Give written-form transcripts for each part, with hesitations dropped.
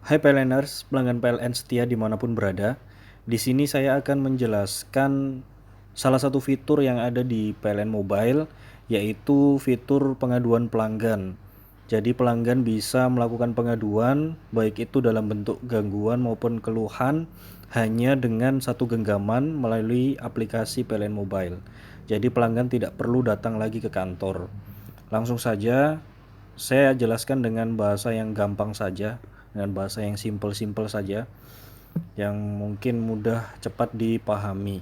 Hai PLNers, pelanggan PLN setia dimanapun berada. Di sini saya akan menjelaskan salah satu fitur yang ada di PLN Mobile, yaitu fitur pengaduan pelanggan. Jadi pelanggan bisa melakukan pengaduan, baik itu dalam bentuk gangguan maupun keluhan, hanya dengan satu genggaman melalui aplikasi PLN Mobile. Jadi pelanggan tidak perlu datang lagi ke kantor. Langsung saja saya jelaskan dengan bahasa yang gampang saja, dengan bahasa yang simple-simple saja, yang mungkin mudah cepat dipahami.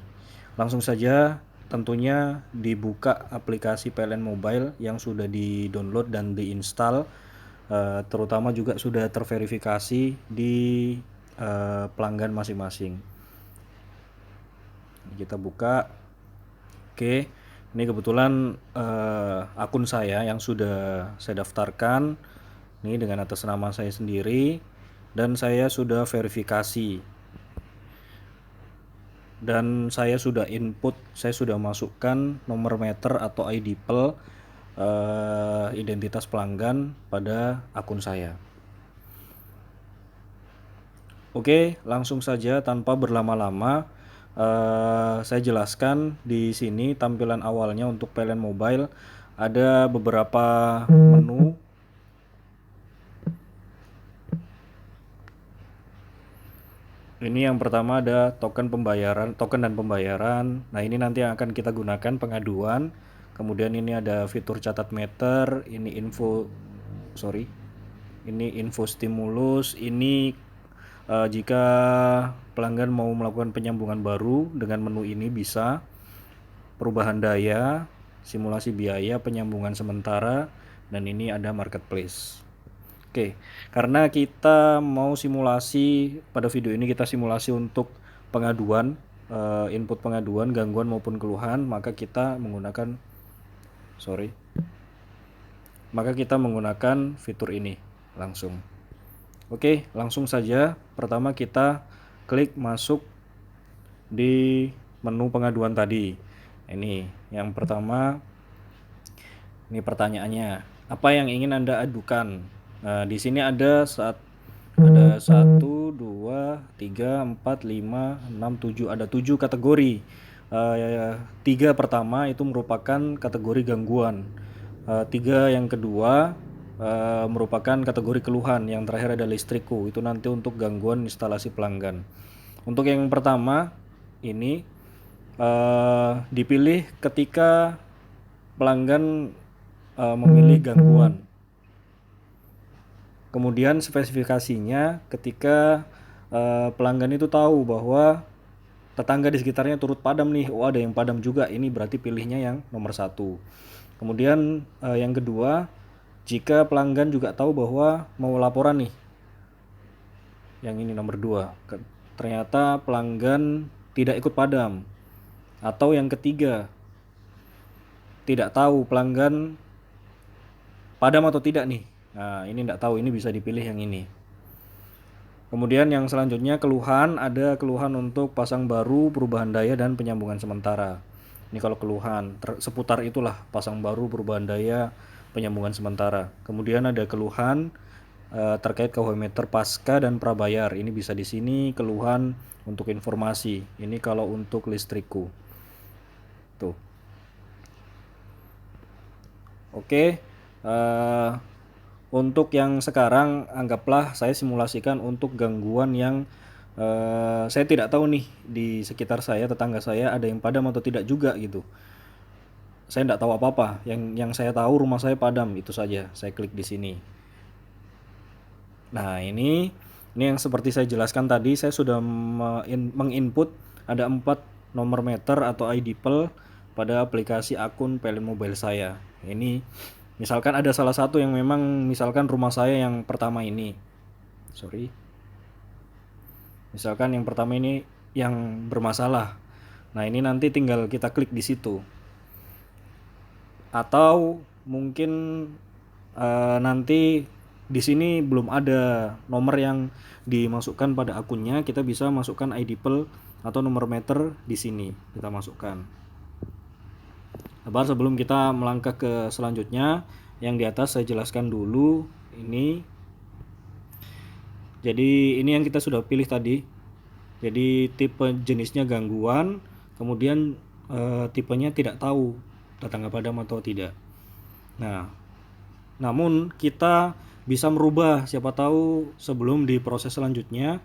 Langsung saja tentunya dibuka aplikasi PLN Mobile yang sudah di-download dan diinstal, terutama juga sudah terverifikasi di pelanggan masing-masing. Kita buka. Oke, ini kebetulan akun saya yang sudah saya daftarkan, ini dengan atas nama saya sendiri, dan saya sudah verifikasi. Dan saya sudah input, saya sudah masukkan nomor meter atau ID PEL, identitas pelanggan pada akun saya. Oke, langsung saja tanpa berlama-lama, saya jelaskan di sini tampilan awalnya untuk PLN Mobile ada beberapa menu. Ini yang pertama ada token pembayaran, token dan pembayaran. Nah, ini nanti yang akan kita gunakan pengaduan. Kemudian ini ada fitur catat meter, ini info, sorry, ini info stimulus, ini jika pelanggan mau melakukan penyambungan baru dengan menu ini bisa. Perubahan daya, simulasi biaya, penyambungan sementara, dan ini ada marketplace. Oke, karena kita mau simulasi, pada video ini kita simulasi untuk pengaduan, input pengaduan, gangguan maupun keluhan, maka kita menggunakan fitur ini langsung. Oke, langsung saja. Pertama kita klik masuk di menu pengaduan tadi. Ini yang pertama, ini pertanyaannya, apa yang ingin Anda adukan? Nah, di sini ada 1, 2, 3, 4, 5, 6, 7, ada 7 kategori. Tiga pertama itu merupakan kategori gangguan. Tiga yang kedua merupakan kategori keluhan. Yang terakhir ada listrikku, itu nanti untuk gangguan instalasi pelanggan. Untuk yang pertama ini dipilih ketika pelanggan memilih gangguan. Kemudian spesifikasinya ketika pelanggan itu tahu bahwa tetangga di sekitarnya turut padam nih, oh ada yang padam juga, ini berarti pilihnya yang nomor 1. Kemudian yang kedua, jika pelanggan juga tahu bahwa mau laporan nih, yang ini nomor 2, ternyata pelanggan tidak ikut padam. Atau yang ketiga, tidak tahu pelanggan padam atau tidak nih. Nah, ini tidak tahu, ini bisa dipilih yang ini. Kemudian yang selanjutnya keluhan, ada keluhan untuk pasang baru, perubahan daya, dan penyambungan sementara. Ini kalau keluhan, seputar itulah pasang baru, perubahan daya, penyambungan sementara. Kemudian ada keluhan terkait KW meter pasca dan prabayar. Ini bisa di sini keluhan untuk informasi. Ini kalau untuk listrikku. Tuh. Oke. Untuk yang sekarang anggaplah saya simulasikan untuk gangguan yang saya tidak tahu nih di sekitar saya, tetangga saya ada yang padam atau tidak juga gitu. Saya tidak tahu apa-apa. Yang saya tahu rumah saya padam, itu saja. Saya klik di sini. Nah, ini yang seperti saya jelaskan tadi, saya sudah menginput ada 4 nomor meter atau ID PEL pada aplikasi akun PLN Mobile saya. Ini misalkan ada salah satu yang memang, misalkan rumah saya yang pertama ini. Misalkan yang pertama ini yang bermasalah. Nah, ini nanti tinggal kita klik di situ. Atau mungkin nanti di sini belum ada nomor yang dimasukkan pada akunnya, kita bisa masukkan ID PEL atau nomor meter di sini kita masukkan. Sabar, sebelum kita melangkah ke selanjutnya, yang di atas saya jelaskan dulu. Ini Jadi ini yang kita sudah pilih tadi. Jadi tipe jenisnya gangguan, kemudian tipenya tidak tahu tetangga padam atau tidak. Nah, namun kita bisa merubah, siapa tahu sebelum di proses selanjutnya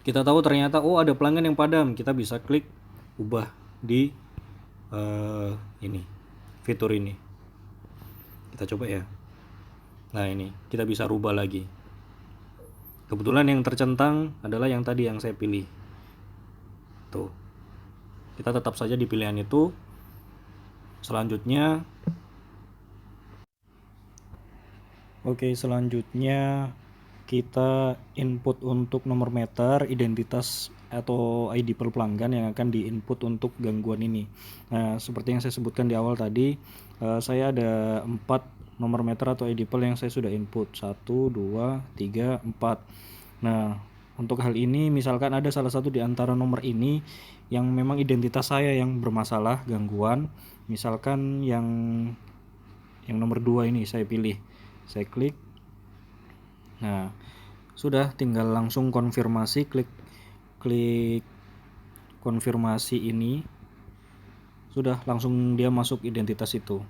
kita tahu ternyata oh ada pelanggan yang padam, kita bisa klik ubah di ini fitur ini. Kita coba ya. Nah ini kita bisa rubah lagi. Kebetulan yang tercentang adalah yang tadi yang saya pilih. Tuh. Kita tetap saja di pilihan itu. Selanjutnya selanjutnya kita input untuk nomor meter, identitas atau ID per pelanggan yang akan diinput untuk gangguan ini. Nah, seperti yang saya sebutkan di awal tadi, saya ada 4 nomor meter atau ID per yang saya sudah input. 1, 2, 3, 4. Nah, untuk hal ini misalkan ada salah satu di antara nomor ini yang memang identitas saya yang bermasalah, gangguan. Misalkan yang nomor 2 ini saya pilih. Saya klik. Nah, sudah tinggal langsung konfirmasi, klik konfirmasi ini. Sudah langsung dia masuk identitas itu.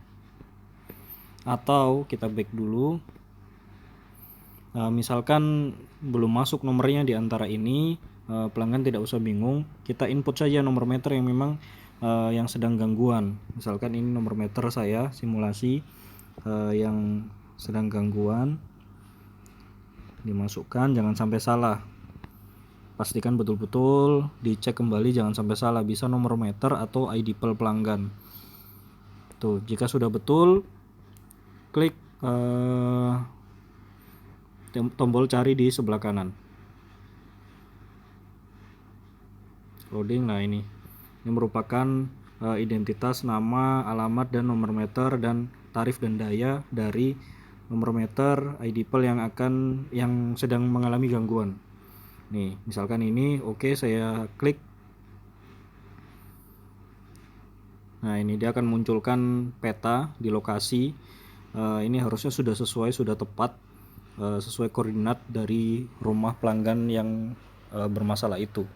Atau kita back dulu. Nah, misalkan belum masuk nomornya di antara ini, pelanggan tidak usah bingung, kita input saja nomor meter yang memang yang sedang gangguan. Misalkan ini nomor meter saya simulasi yang sedang gangguan, dimasukkan, jangan sampai salah, pastikan betul-betul dicek kembali, jangan sampai salah, bisa nomor meter atau ID pel pelanggan. Tuh, jika sudah betul, klik tombol cari di sebelah kanan, loading. Nah ini merupakan identitas, nama, alamat, dan nomor meter, dan tarif dan daya dari nomor meter ID pel yang sedang mengalami gangguan. Nih misalkan ini oke, saya klik. Nah ini dia akan munculkan peta di lokasi. Ini harusnya sudah sesuai, sudah tepat, sesuai koordinat dari rumah pelanggan yang bermasalah itu.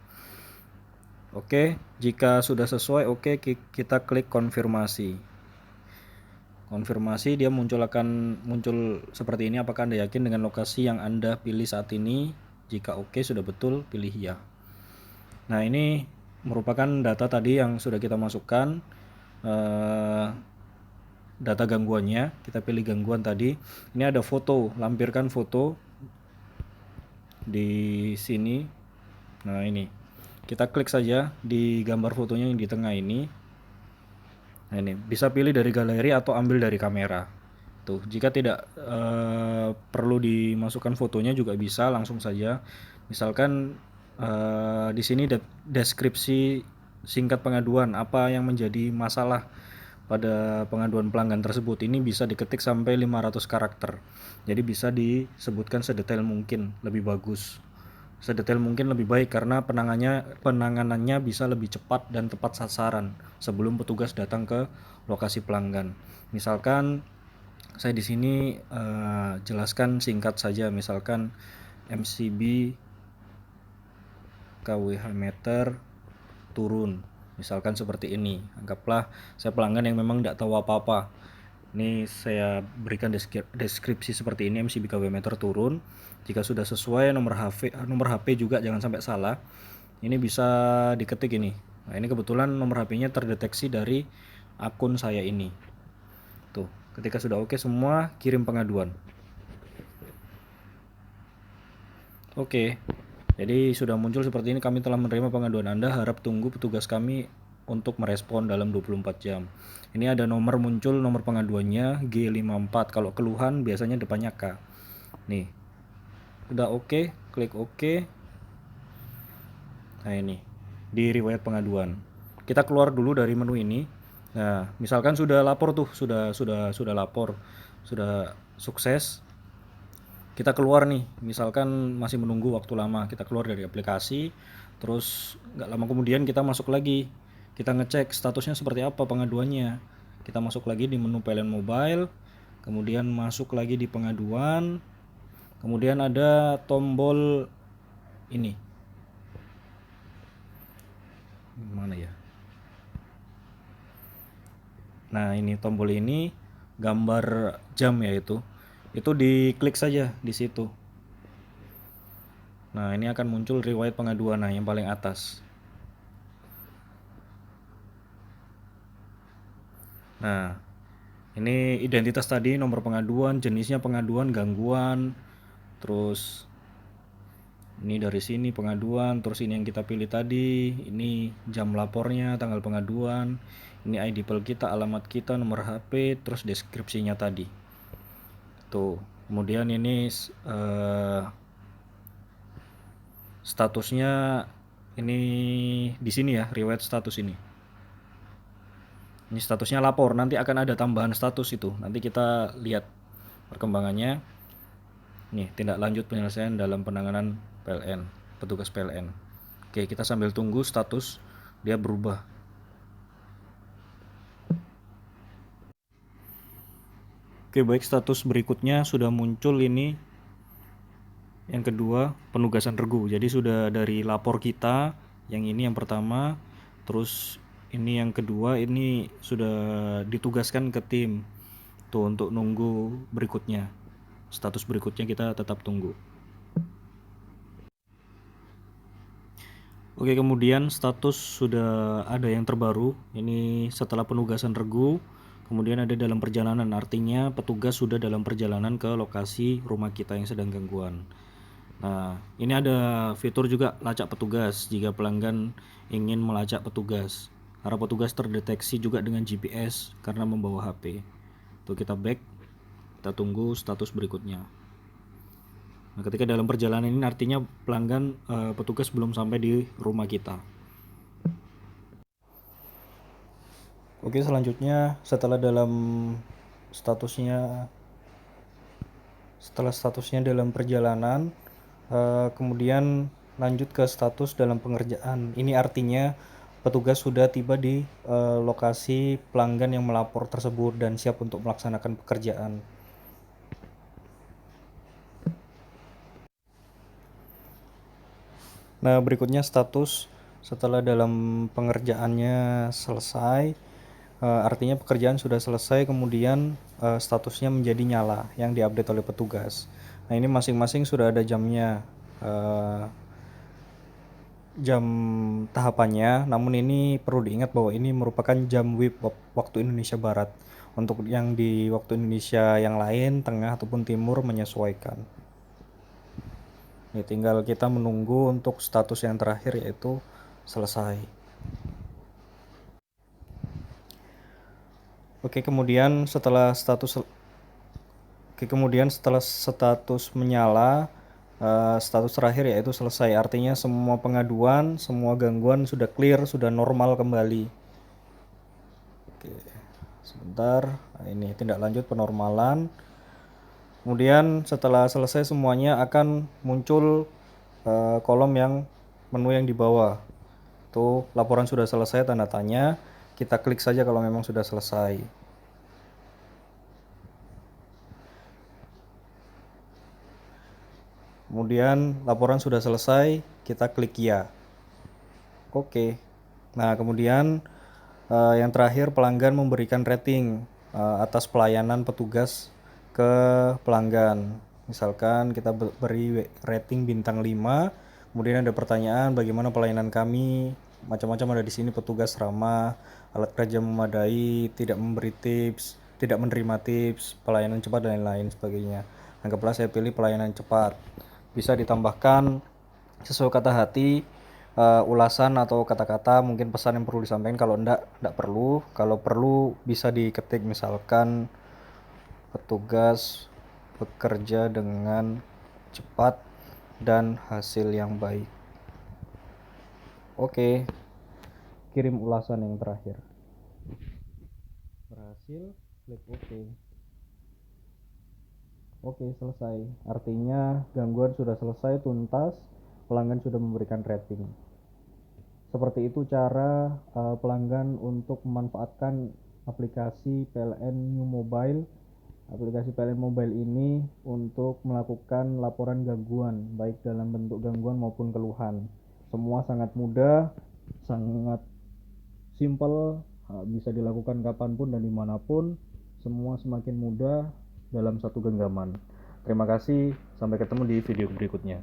Oke, jika sudah sesuai, oke, kita klik konfirmasi. Konfirmasi dia akan muncul seperti ini. Apakah Anda yakin dengan lokasi yang Anda pilih saat ini? Jika oke, sudah betul, pilih ya. Nah ini merupakan data tadi yang sudah kita masukkan, data gangguannya. Kita pilih gangguan tadi. Ini ada foto, lampirkan foto di sini. Nah ini kita klik saja di gambar fotonya yang di tengah ini. Nah ini bisa pilih dari galeri atau ambil dari kamera. Tuh, jika tidak perlu dimasukkan fotonya juga bisa, langsung saja. Misalkan di sini deskripsi singkat pengaduan, apa yang menjadi masalah pada pengaduan pelanggan tersebut, ini bisa diketik sampai 500 karakter. Jadi bisa disebutkan sedetail mungkin, lebih bagus. Sedetail mungkin lebih baik karena penanganannya bisa lebih cepat dan tepat sasaran sebelum petugas datang ke lokasi pelanggan. Misalkan saya di sini jelaskan singkat saja, misalkan MCB kWh meter turun, misalkan seperti ini. Anggaplah saya pelanggan yang memang tidak tahu apa-apa. Ini saya berikan deskripsi seperti ini, MCB kWh meter turun. Jika sudah sesuai, nomor HP juga jangan sampai salah. Ini bisa diketik ini. Nah ini kebetulan nomor HP-nya terdeteksi dari akun saya ini. Tuh, ketika sudah oke semua, kirim pengaduan. Oke, jadi sudah muncul seperti ini. Kami telah menerima pengaduan Anda, harap tunggu petugas kami untuk merespon dalam 24 jam. Ini ada nomor muncul, nomor pengaduannya G54. Kalau keluhan biasanya depannya K. Nih, udah oke, klik oke. Nah ini, di riwayat pengaduan. Kita keluar dulu dari menu ini. Nah, misalkan sudah lapor tuh, sudah lapor, sudah sukses. Kita keluar nih, misalkan masih menunggu waktu lama, kita keluar dari aplikasi, terus nggak lama kemudian kita masuk lagi, kita ngecek statusnya seperti apa pengaduannya. Kita masuk lagi di menu PLN Mobile, kemudian masuk lagi di pengaduan, Kemudian ada tombol ini. Mana ya? Nah, ini tombol ini gambar jam ya itu. Itu diklik saja di situ. Nah, ini akan muncul riwayat pengaduan, nah yang paling atas. Nah, ini identitas tadi, nomor pengaduan, jenisnya pengaduan, gangguan, terus ini dari sini pengaduan, terus ini yang kita pilih tadi, ini jam lapornya, tanggal pengaduan, ini ID PEL kita, alamat kita, nomor HP, terus deskripsinya tadi. Tuh, kemudian ini statusnya ini di sini ya, riwayat status ini. Ini statusnya lapor, nanti akan ada tambahan status itu. Nanti kita lihat perkembangannya. Nih, tindak lanjut penyelesaian dalam penanganan PLN, petugas PLN. Oke, kita sambil tunggu status dia berubah. Oke, baik, status berikutnya sudah muncul ini. Yang kedua, penugasan regu. Jadi sudah dari lapor kita, yang ini yang pertama, terus ini yang kedua, ini sudah ditugaskan ke tim tuh untuk nunggu berikutnya. Status berikutnya kita tetap tunggu. Oke, kemudian status sudah ada yang terbaru. Ini setelah penugasan regu, kemudian ada dalam perjalanan. Artinya petugas sudah dalam perjalanan ke lokasi rumah kita yang sedang gangguan. Nah, ini ada fitur juga lacak petugas jika pelanggan ingin melacak petugas. Karena petugas terdeteksi juga dengan GPS karena membawa HP. Tuh kita back, kita tunggu status berikutnya. Nah, ketika dalam perjalanan ini artinya pelanggan petugas belum sampai di rumah kita. Oke, selanjutnya statusnya setelah statusnya dalam perjalanan, kemudian lanjut ke status dalam pengerjaan. Ini artinya petugas sudah tiba di lokasi pelanggan yang melapor tersebut dan siap untuk melaksanakan pekerjaan. Nah, berikutnya status setelah dalam pengerjaannya selesai, artinya pekerjaan sudah selesai, kemudian statusnya menjadi nyala yang diupdate oleh petugas. Nah, ini masing-masing sudah ada jamnya, jam tahapannya, namun ini perlu diingat bahwa ini merupakan jam WIB waktu Indonesia Barat. Untuk yang di waktu Indonesia yang lain, tengah ataupun timur menyesuaikan. Ini tinggal kita menunggu untuk status yang terakhir yaitu selesai. Oke, kemudian setelah status menyala, status terakhir yaitu selesai. Artinya semua pengaduan, semua gangguan sudah clear, sudah normal kembali. Oke, sebentar. Nah, ini tindak lanjut penormalan. Kemudian setelah selesai semuanya akan muncul kolom menu yang di bawah. Tuh, laporan sudah selesai, tanda tanya. Kita klik saja kalau memang sudah selesai. Kemudian laporan sudah selesai, kita klik ya. Oke. Nah, kemudian yang terakhir pelanggan memberikan rating atas pelayanan petugas ke pelanggan. Misalkan kita beri rating bintang 5, kemudian ada pertanyaan bagaimana pelayanan kami, macam-macam ada di sini, petugas ramah, alat kerja memadai, tidak memberi tips, tidak menerima tips, pelayanan cepat dan lain-lain sebagainya. Anggaplah saya pilih pelayanan cepat. Bisa ditambahkan sesuai kata hati, ulasan atau kata-kata, mungkin pesan yang perlu disampaikan. Kalau enggak perlu. Kalau perlu bisa diketik, misalkan petugas bekerja dengan cepat dan hasil yang baik. Oke, kirim ulasan yang terakhir. Berhasil, klik oke. Oke, selesai. Artinya gangguan sudah selesai tuntas, pelanggan sudah memberikan rating. Seperti itu cara pelanggan untuk memanfaatkan aplikasi PLN New Mobile Aplikasi PLN Mobile ini untuk melakukan laporan gangguan, baik dalam bentuk gangguan maupun keluhan. Semua sangat mudah, sangat simple, bisa dilakukan kapanpun dan dimanapun. Semua semakin mudah dalam satu genggaman. Terima kasih, sampai ketemu di video berikutnya.